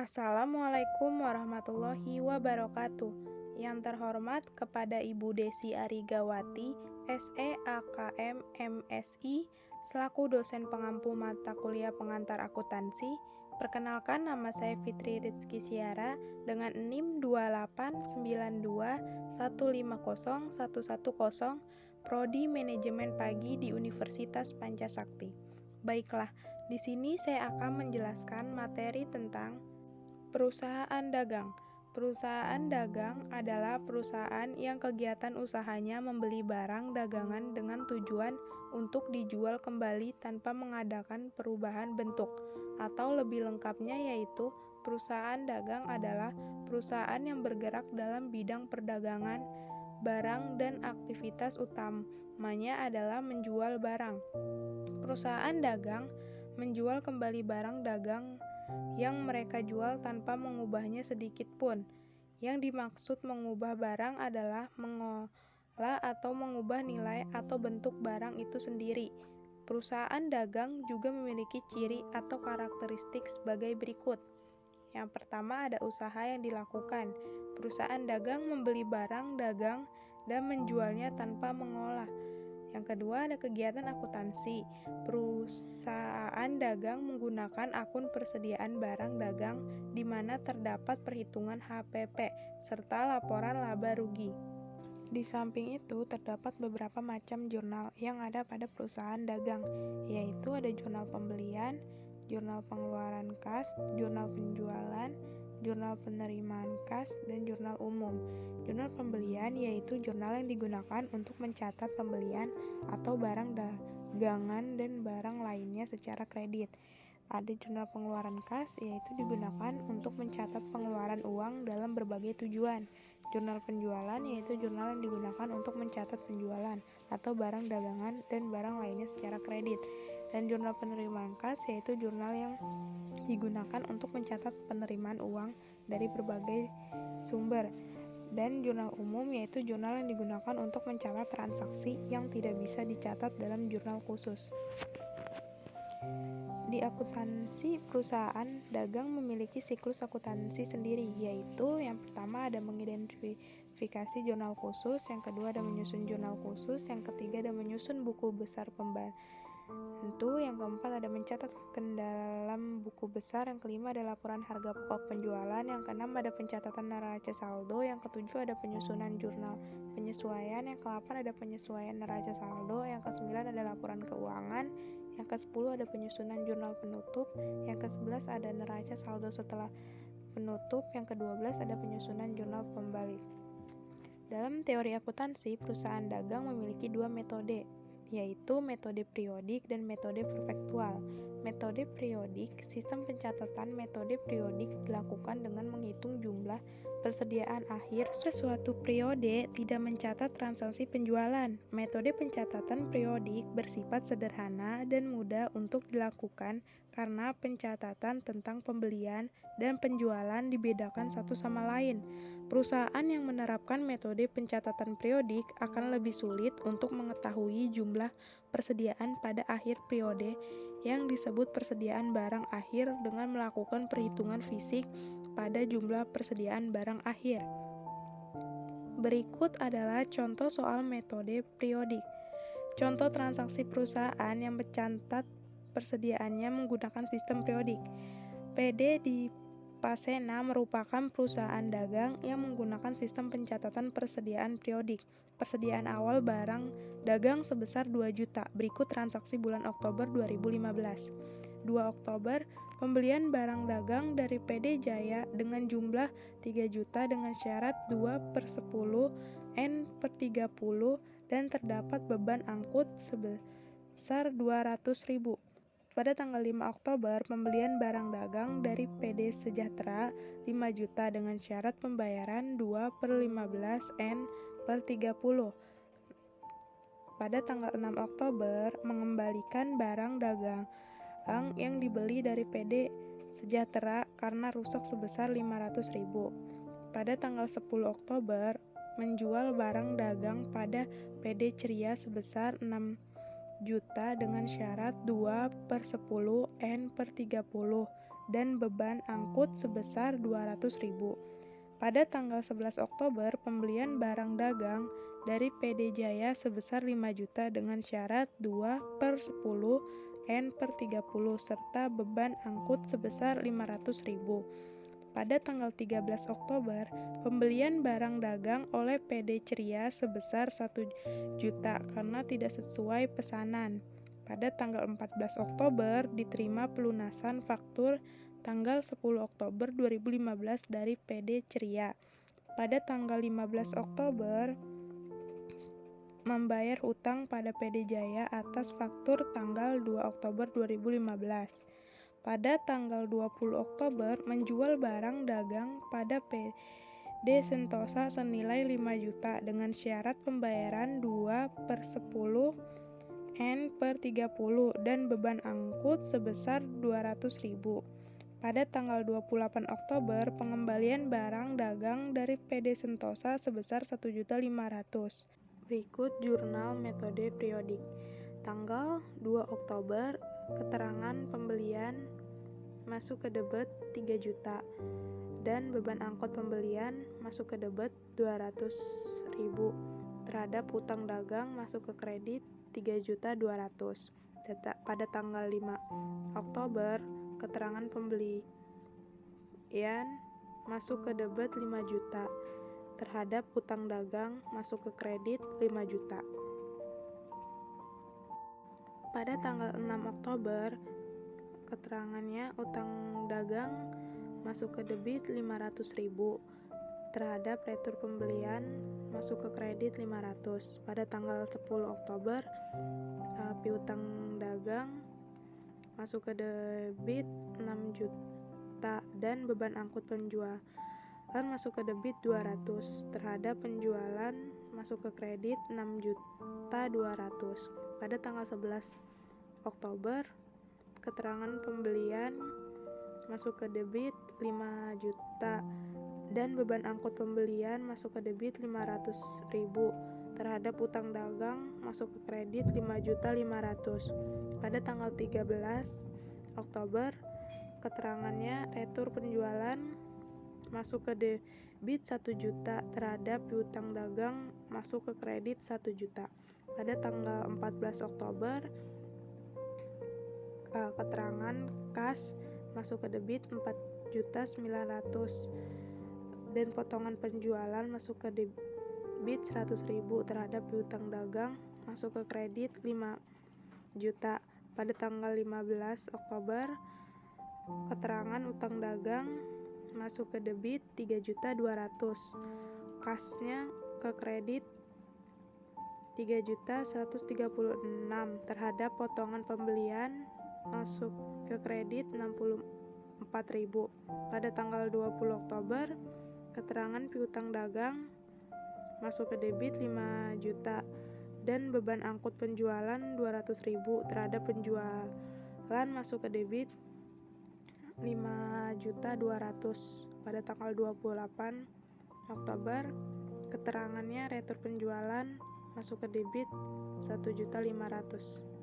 Assalamualaikum warahmatullahi wabarakatuh. Yang terhormat kepada Ibu Desi Arigawati, SEAKM MSI, selaku dosen pengampu mata kuliah pengantar akuntansi. Perkenalkan, nama saya Fitri Rizky Siara dengan NIM 28921501110, Prodi Manajemen Pagi di Universitas Pancasakti. Baiklah, di sini saya akan menjelaskan materi tentang perusahaan dagang. Perusahaan dagang adalah perusahaan yang kegiatan usahanya membeli barang dagangan dengan tujuan untuk dijual kembali tanpa mengadakan perubahan bentuk. Atau lebih lengkapnya yaitu, perusahaan dagang adalah perusahaan yang bergerak dalam bidang perdagangan barang dan aktivitas utamanya adalah menjual barang. Perusahaan dagang menjual kembali barang dagang yang mereka jual tanpa mengubahnya sedikit pun. Yang dimaksud mengubah barang adalah mengolah atau mengubah nilai atau bentuk barang itu sendiri. Perusahaan dagang juga memiliki ciri atau karakteristik sebagai berikut. Yang pertama, ada usaha yang dilakukan. Perusahaan dagang membeli barang dagang dan menjualnya tanpa mengolah. Yang kedua, ada kegiatan akuntansi. Perusahaan dagang menggunakan akun persediaan barang dagang di mana terdapat perhitungan HPP serta laporan laba rugi. Di samping itu, terdapat beberapa macam jurnal yang ada pada perusahaan dagang, yaitu ada jurnal pembelian, jurnal pengeluaran kas, jurnal penjualan, jurnal penerimaan kas, dan jurnal umum. Jurnal pembelian yaitu jurnal yang digunakan untuk mencatat pembelian atau barang dagangan dan barang lainnya secara kredit. Ada jurnal pengeluaran kas yaitu digunakan untuk mencatat pengeluaran uang dalam berbagai tujuan. Jurnal penjualan yaitu jurnal yang digunakan untuk mencatat penjualan atau barang dagangan dan barang lainnya secara kredit. Dan jurnal penerimaan kas yaitu jurnal yang digunakan untuk mencatat penerimaan uang dari berbagai sumber. Dan jurnal umum yaitu jurnal yang digunakan untuk mencatat transaksi yang tidak bisa dicatat dalam jurnal khusus. Di akuntansi, perusahaan dagang memiliki siklus akuntansi sendiri, yaitu yang pertama ada mengidentifikasi jurnal khusus, yang kedua ada menyusun jurnal khusus, yang ketiga ada menyusun buku besar pembantu, yang keempat ada mencatat ke dalam buku besar, yang kelima ada laporan harga pokok penjualan, yang keenam ada pencatatan neraca saldo, yang ketujuh ada penyusunan jurnal penyesuaian, yang ke-8 ada penyesuaian neraca saldo, yang ke-9 ada laporan keuangan, yang ke-10 ada penyusunan jurnal penutup, yang ke-11 ada neraca saldo setelah penutup, yang ke-12 ada penyusunan jurnal pembalik. Dalam teori akuntansi, perusahaan dagang memiliki dua metode, yaitu metode periodik dan metode perpektual. Metode periodik, sistem pencatatan metode periodik dilakukan dengan menghitung jumlah persediaan akhir suatu periode, tidak mencatat transaksi penjualan. Metode pencatatan periodik bersifat sederhana dan mudah untuk dilakukan karena pencatatan tentang pembelian dan penjualan dibedakan satu sama lain. Perusahaan yang menerapkan metode pencatatan periodik akan lebih sulit untuk mengetahui jumlah persediaan pada akhir periode yang disebut persediaan barang akhir dengan melakukan perhitungan fisik pada jumlah persediaan barang akhir. Berikut adalah contoh soal metode periodik. Contoh transaksi perusahaan yang mencatat persediaannya menggunakan sistem periodik. PD di Pasena merupakan perusahaan dagang yang menggunakan sistem pencatatan persediaan periodik. Persediaan awal barang dagang sebesar 2 juta. Berikut transaksi bulan Oktober 2015. 2 Oktober, pembelian barang dagang dari PD Jaya dengan jumlah 3 juta dengan syarat 2/10 N/30 dan terdapat beban angkut sebesar 200.000. Pada tanggal 5 Oktober, pembelian barang dagang dari PD Sejahtera 5 juta dengan syarat pembayaran 2/15 N/30. Pada tanggal 6 Oktober, mengembalikan barang dagang yang dibeli dari PD Sejahtera karena rusak sebesar 500.000. Pada tanggal 10 Oktober, menjual barang dagang pada PD Ceria sebesar 6 juta dengan syarat 2/10 N/30 dan beban angkut sebesar 200.000. Pada tanggal 11 Oktober, pembelian barang dagang dari PD Jaya sebesar 5 juta dengan syarat 2/10 N/30 serta beban angkut sebesar 500.000. Pada tanggal 13 Oktober, pembelian barang dagang oleh PD Ceria sebesar 1 juta karena tidak sesuai pesanan. Pada tanggal 14 Oktober, diterima pelunasan faktur tanggal 10 Oktober 2015 dari PD Ceria. Pada tanggal 15 Oktober, membayar utang pada PD Jaya atas faktur tanggal 2 Oktober 2015. Pada tanggal 20 Oktober, menjual barang dagang pada PD Sentosa senilai 5 juta dengan syarat pembayaran 2/10 N/30 dan beban angkut sebesar 200.000. Pada tanggal 28 Oktober, pengembalian barang dagang dari PD Sentosa sebesar 1.500.000. Berikut jurnal metode periodik. Tanggal 2 Oktober, keterangan pembelian masuk ke debit 3 juta dan beban angkut pembelian masuk ke debit 200.000. Terhadap utang dagang masuk ke kredit 3.200.000. Pada tanggal 5 Oktober, keterangan pembelian masuk ke debit 5 juta. Terhadap utang dagang masuk ke kredit 5 juta. Pada tanggal 6 Oktober, keterangannya utang dagang masuk ke debit 500.000. Terhadap retur pembelian masuk ke kredit 500. Pada tanggal 10 Oktober, piutang dagang masuk ke debit 6 juta dan beban angkut penjualan masuk ke debit 200. Terhadap penjualan masuk ke kredit 6.200.000. Pada tanggal 11 Oktober, keterangan pembelian masuk ke debit 5 juta dan beban angkut pembelian masuk ke debit 500.000. Terhadap utang dagang masuk ke kredit 5.500.000. Pada tanggal 13 Oktober, keterangannya retur penjualan masuk ke debit 1 juta. Terhadap piutang dagang masuk ke kredit 1 juta. Pada tanggal 14 Oktober, keterangan kas masuk ke debit 4.900.000 dan potongan penjualan masuk ke debit 100.000. Terhadap piutang dagang masuk ke kredit 5 juta. Pada tanggal 15 Oktober, keterangan utang dagang masuk ke debit 3.200.000. Kasnya ke kredit 3.136.000. Terhadap potongan pembelian masuk ke kredit 64.000. Pada tanggal 20 Oktober, keterangan piutang dagang masuk ke debit 5 juta dan beban angkut penjualan 200.000. Terhadap penjualan masuk ke debit 5.200.000. Pada tanggal 28 Oktober, keterangannya retur penjualan masuk ke debit 1.500.000.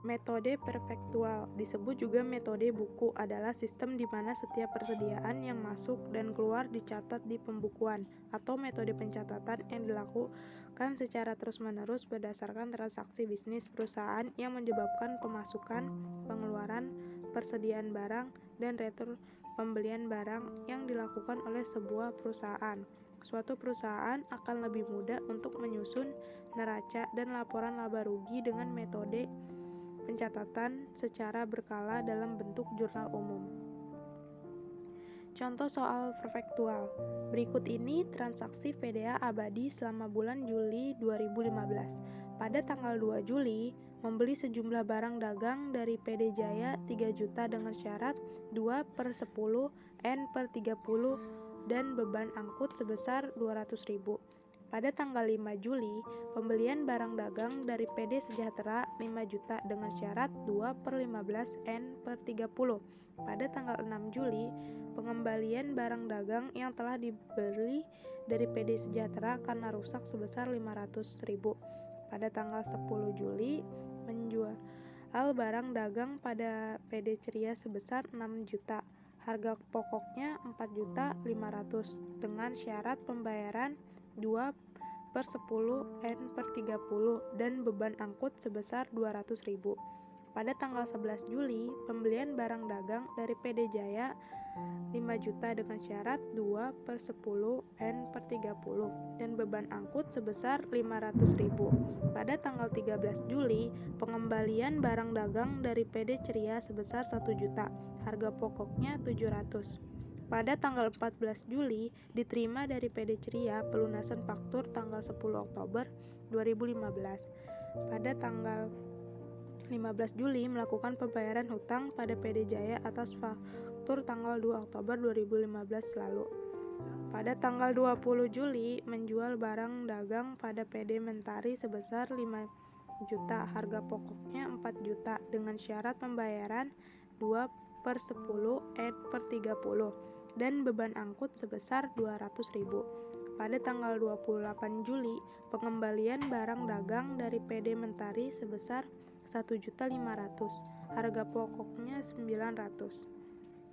Metode perfektual, disebut juga metode buku, adalah sistem di mana setiap persediaan yang masuk dan keluar dicatat di pembukuan, atau metode pencatatan yang dilakukan secara terus-menerus berdasarkan transaksi bisnis perusahaan yang menyebabkan pemasukan, pengeluaran, persediaan barang, dan retur pembelian barang yang dilakukan oleh sebuah perusahaan. Suatu perusahaan akan lebih mudah untuk menyusun neraca dan laporan laba rugi dengan metode pencatatan secara berkala dalam bentuk jurnal umum. Contoh soal perfektual. Berikut ini transaksi PDA abadi selama bulan Juli 2015. Pada tanggal 2 Juli, membeli sejumlah barang dagang dari PD Jaya 3 juta dengan syarat 2/10 N/30 dan beban angkut sebesar 200.000. Pada tanggal 5 Juli, pembelian barang dagang dari PD Sejahtera 5 juta dengan syarat 2/15 N/30. Pada tanggal 6 Juli, pengembalian barang dagang yang telah dibeli dari PD Sejahtera karena rusak sebesar 500.000. Pada tanggal 10 Juli, penjualan Soal barang dagang pada PD Ceria sebesar 6 juta. Harga pokoknya 4.500.000 dengan syarat pembayaran 2/10 N/30 dan beban angkut sebesar 200.000. Pada tanggal 11 Juli, pembelian barang dagang dari PD Jaya 5 juta dengan syarat 2/10 N/30 dan beban angkut sebesar 500.000. Pada tanggal 13 Juli, pengembalian barang dagang dari PD Ceria sebesar 1 juta. Harga pokoknya 700. Pada tanggal 14 Juli, diterima dari PD Ceria pelunasan faktur tanggal 10 Oktober 2015. Pada tanggal 15 Juli melakukan pembayaran hutang pada PD Jaya atas faktur tanggal 2 Oktober 2015 lalu. Pada tanggal 20 Juli menjual barang dagang pada PD Mentari sebesar 5 juta, harga pokoknya 4 juta dengan syarat pembayaran 2/10 N/30 dan beban angkut sebesar 200.000. Pada tanggal 28 Juli, pengembalian barang dagang dari PD Mentari sebesar 1.500.000, harga pokoknya 900.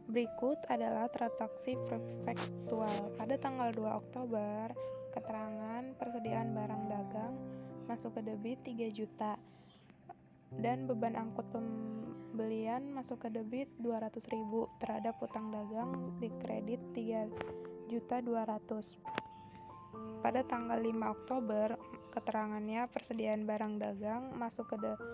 Berikut adalah transaksi prefektual. Pada tanggal 2 Oktober, keterangan persediaan barang dagang masuk ke debit 3 juta dan beban angkut pembelian masuk ke debit 200.000 terhadap utang dagang di kredit 3.200.000. Pada tanggal 5 Oktober, keterangannya persediaan barang dagang masuk ke debit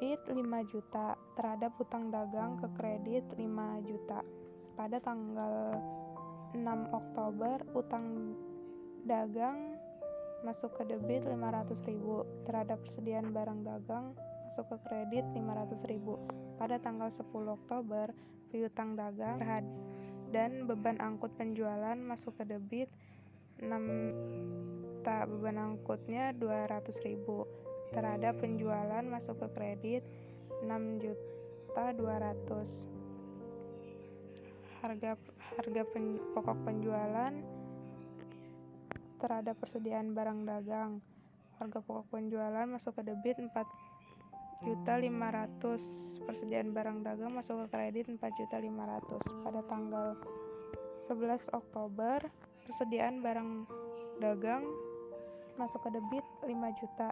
5 juta terhadap utang dagang ke kredit 5 juta. Pada tanggal 6 Oktober, utang dagang masuk ke debit 500.000 terhadap persediaan barang dagang masuk ke kredit 500.000. Pada tanggal 10 Oktober, piutang dagang dan beban angkut penjualan masuk ke debit 6 juta, beban angkutnya 200.000. Terhadap penjualan masuk ke kredit 6.200.000. Harga pokok penjualan terhadap persediaan barang dagang. Harga pokok penjualan masuk ke debit 4.500.000. Persediaan barang dagang masuk ke kredit 4.500.000. Pada tanggal 11 Oktober, persediaan barang dagang masuk ke debit 5 juta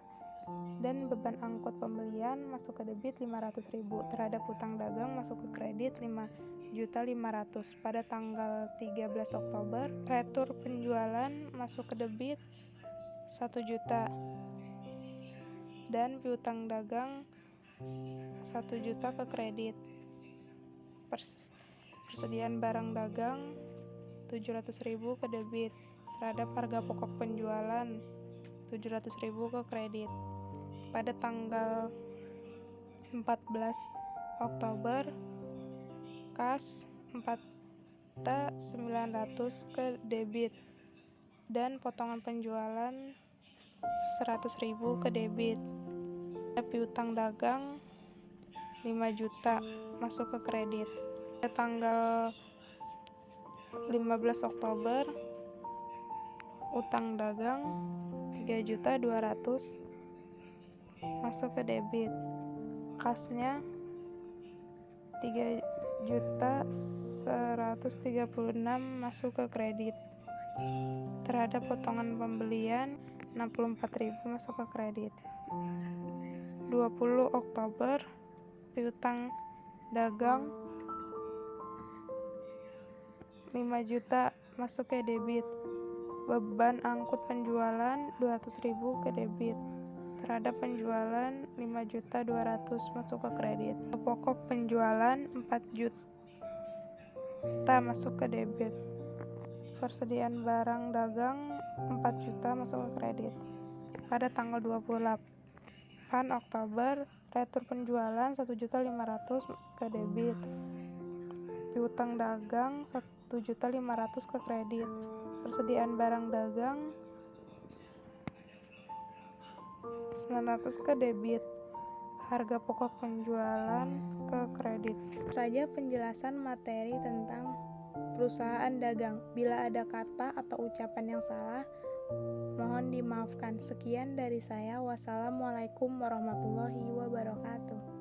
dan beban angkut pembelian masuk ke debit 500.000 terhadap utang dagang masuk ke kredit 5.500.000. Pada tanggal 13 Oktober, retur penjualan masuk ke debit 1 juta dan piutang dagang 1 juta ke kredit. Persediaan barang dagang 700.000 ke debit terhadap harga pokok penjualan 700.000 ke kredit. Pada tanggal 14 Oktober, kas 4.900 ke debit dan potongan penjualan 100.000 ke debit. Piutang dagang 5 juta masuk ke kredit. Pada tanggal 15 Oktober, utang dagang 3.200.000 masuk ke debit. Kasnya 3.136.000 masuk ke kredit. Terhadap potongan pembelian 64.000 masuk ke kredit. 20 Oktober, piutang dagang 5 juta masuk ke debit. Beban angkut penjualan 200.000 ke debit. Terhadap penjualan 5.200.000 masuk ke kredit. Pokok penjualan 4 juta masuk ke debit. Persediaan barang dagang 4 juta masuk ke kredit. Pada tanggal 28 Oktober, retur penjualan 1.500.000 ke debit. Piutang dagang 1.500.000 ke kredit. Persediaan barang dagang 900 ke debit. Harga pokok penjualan ke kredit. Itu saja penjelasan materi tentang perusahaan dagang. Bila ada kata atau ucapan yang salah, Mohon dimaafkan. Sekian dari saya. Wassalamualaikum warahmatullahi wabarakatuh.